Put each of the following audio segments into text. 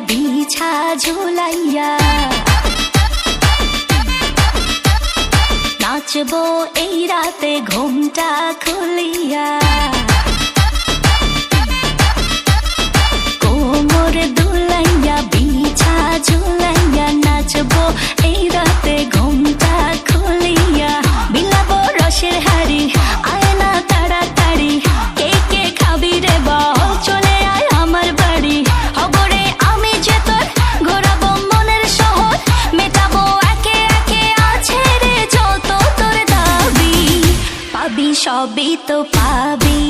বিছা ঝুলাইয়া নাচবো এই রাতে ঘুমটা খুলিয়া কোমর দুলাইয়া বিছা ঝুলাইয়া নাচবো এই রাতে ঘুমটা খুলিয়া বিলাবো রসের হাড়ি আয় না তাড়াতাড়ি কে কে খাবি রে বল চলে আয় আমার বাড়ি হবরে আমি যে তোর ঘোরাবো মনের শহর মেটাবো একে একে আছে রে যত তোর দাবি পাবি সবই তো পাবি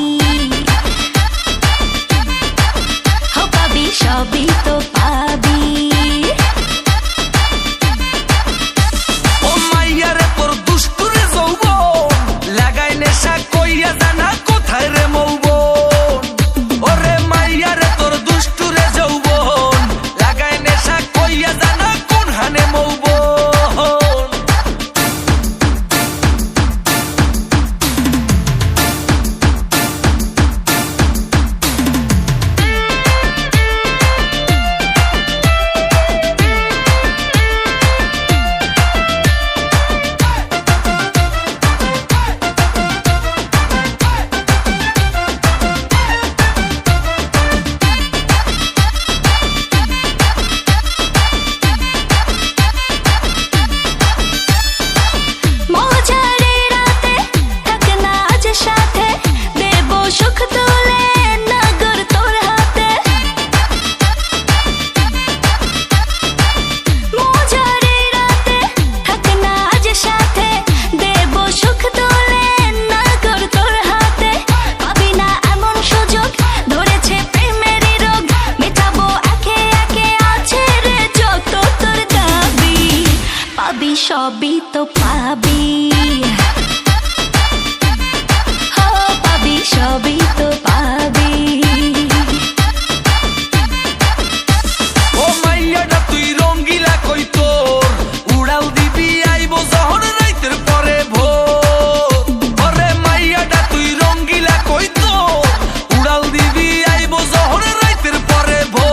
পাবি সবই তো পাবি ও মাইয়ারে তোর দুষ্টুরে যৌবন লাগাই নেশা কইয়া জানা কোথায় রে মৌবন ওরে মাইয়ারে তোর দুষ্টুরে যৌবন লাগাই নেশা কইয়া জানা কোন হানে মৌবন সবই তো পাবি পাবি সবই তো পাবি ও মাইয়াটা তুই রঙ্গিলা কই তোর উড়াল দিবি আইবো যখন রাইতের পরে ভোর ওরে মাইয়াটা তুই রঙ্গিলা কই তোর উড়াল দিবি আইবো যখন রাইতের পরে ভোর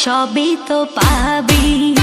সবই তো পাবি